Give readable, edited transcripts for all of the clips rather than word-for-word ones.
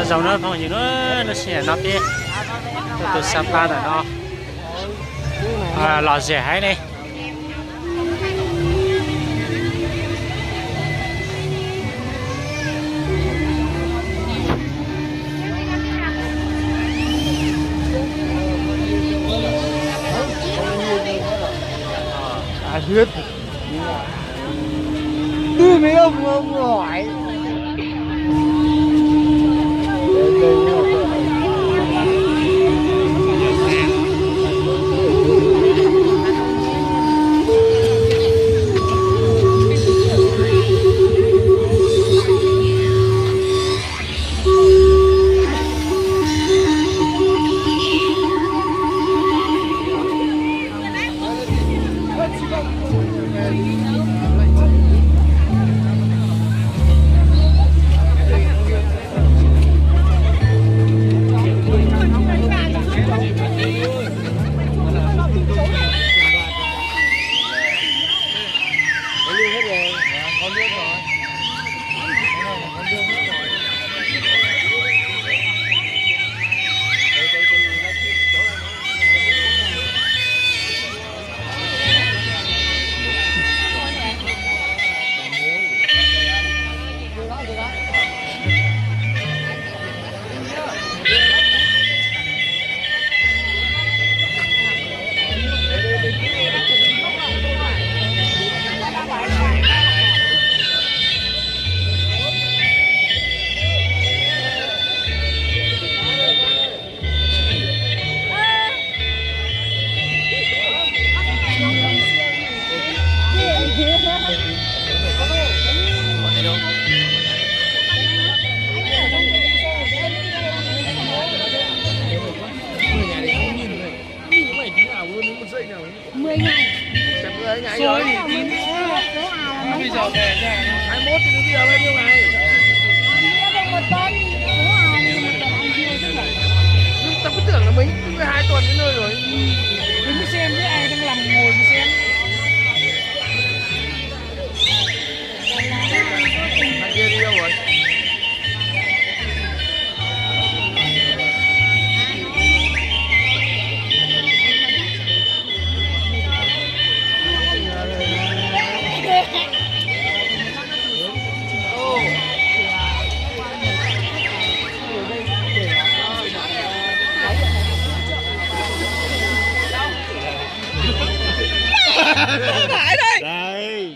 dầu nó không gì nữa nó sẽ nó đi từ Sapa là nó lò rẻ hay này huyết đưa mấy ông hỏi Rồi thì tín bây giờ về 21 thì bây giờ bao nhiêu ngày? Một tuần. Nhưng ta cứ tưởng là mình 2 tuần đến nơi rồi. Mình mới xem chứ ai đang làm ngồi mà xem. Thằng kia đi đâu rồi? Phải đây. đây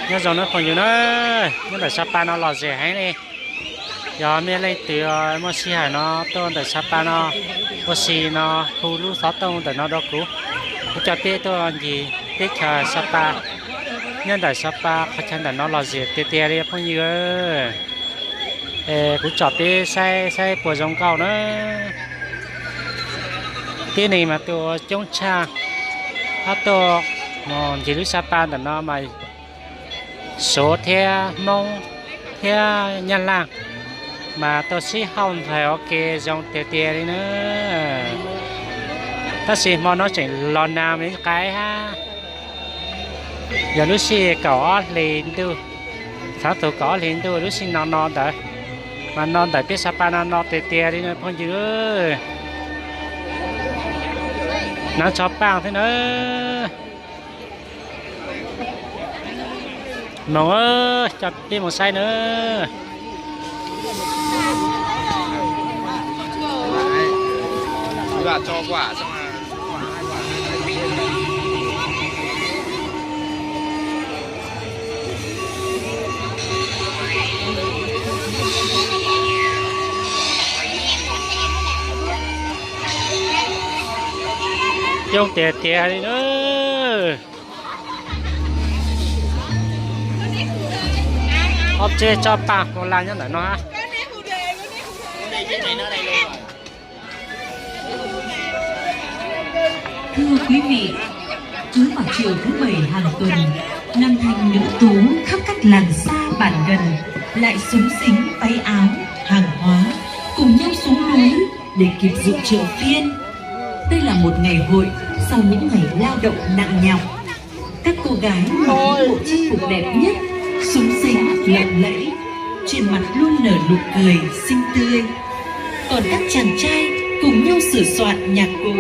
nhớ dầu nó còn nhiều nữa nhưng tại Sapa nó lò rẻ hay này giờ mình lấy từ mua xì hải nó tôn tại Sapa nó mua xì nó khu lú sáu tông tại nó đó cũ cũng cho biết tôi gì biết chờ Sapa nhân tại Sapa khó chăng tại nó lò rẻ tê đi không nhiều cũng cho biết sai bùa giống cầu nữa cái này mà tôi chống cha hát tôi chỉ lúc Sapa tại nó mà số theo mong theo nhân làng mà tôi sẽ không phải ok dòng tiền tiền đi nữa ta sẽ mong nó chỉ lo nào đến cái ha giờ lúc xí có lên tu sáng tôi có lên tu lúc xí non đấy mà non tại biết Sapa non tiền tiền đi nữa phong dữ nó cho bao thế nữa mong ơi chặt đi một say nữa và cho quả xong là dùng tiền tiền đi nữa ốp chê cho bạc một lần nhá nó ha thưa quý vị, cứ vào chiều thứ 7 hàng tuần, nam thanh nữ tú khắp các làng xa bản gần lại xúm xính váy áo, hàng hóa cùng nhau xuống núi để kịp dự chợ phiên. Đây là một ngày hội sau những ngày lao động nặng nhọc. Các cô gái mặc những bộ trang phục đẹp nhất, xúm xính lộng lẫy, trên mặt luôn nở nụ cười xinh tươi. Còn các chàng trai cùng nhau sửa soạn nhạc cụ.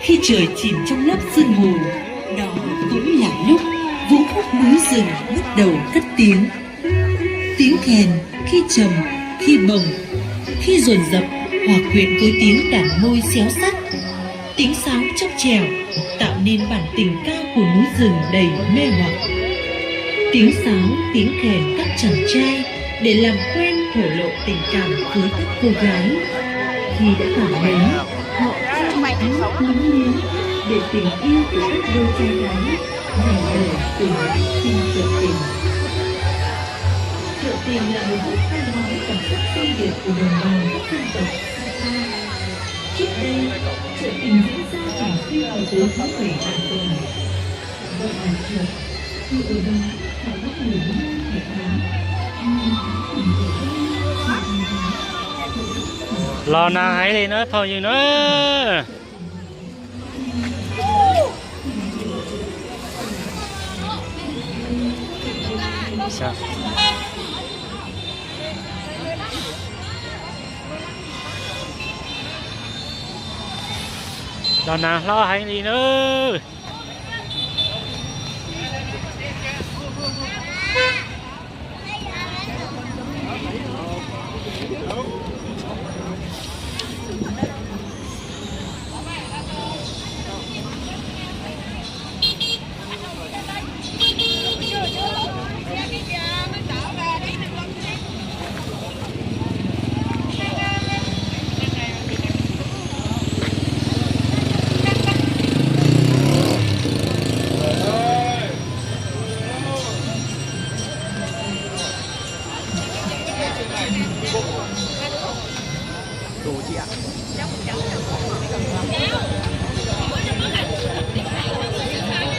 Khi trời chìm trong lớp sương mù, đó cũng là lúc vũ khúc núi rừng bắt đầu cất tiếng. Tiếng kèn khi trầm, khi bồng, khi dồn dập hòa quyện với tiếng đàn môi xéo sắc. Tiếng sáo chốc chèo tạo nên bản tình ca của núi rừng đầy mê hoặc. Tiếng sáo, tiếng kèn các chàng trai để làm quen thổ lộ tình cảm với các cô gái. Khi đã cảm thấy họ trao ánh mắt lúng liếng để tình yêu của các đôi trai gái ngày đời tình xin chợ tình. Chợ tình là một nét văn hóa cảm xúc riêng biệt của đồng bào các dân tộc Sapa. Trước đây, chợ tình diễn ra thường xuyên vào tối thứ 7 hàng tuần. Vậy là chợ, thì ở đó phải bắt người mua thẻ bán. lo nào hãy đi nữa thôi gì nữa sao lo nào lo hãy đi nữa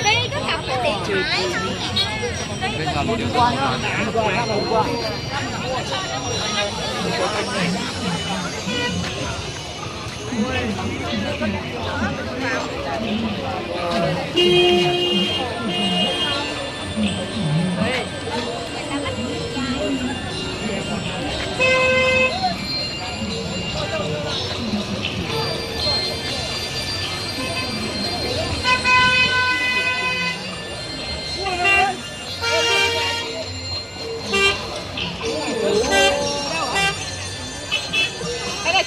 Đi có cặp cái điện thoại.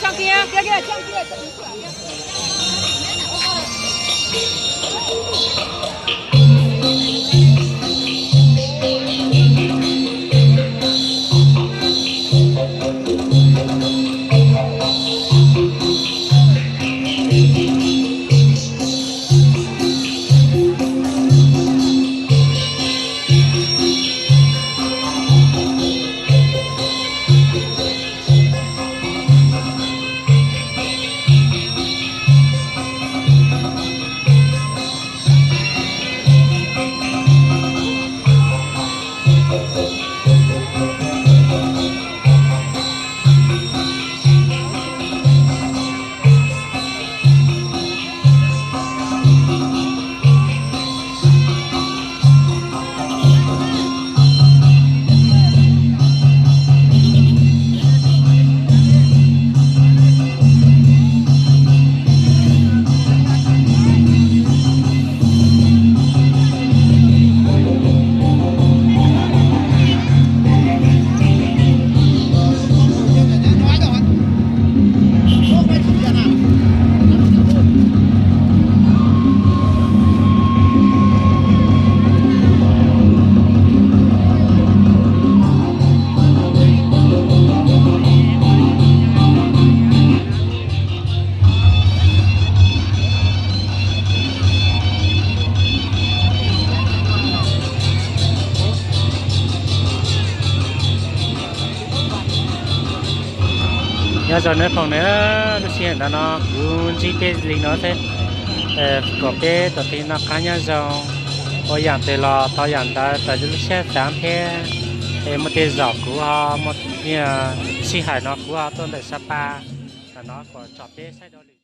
Trong kia, kia, trong kia. nhớ rồi nữa phòng nữa lúc xưa nó cũng chỉ biết gì nó thế có biết tụi thì nó cá nhân rồi ôi dạng từ lò tao dạng ta tại lúc xe sáng thế một cái giỏ của họ một nhà xí hải nó của họ tôi tại Sapa là nó có chọn biết sai đó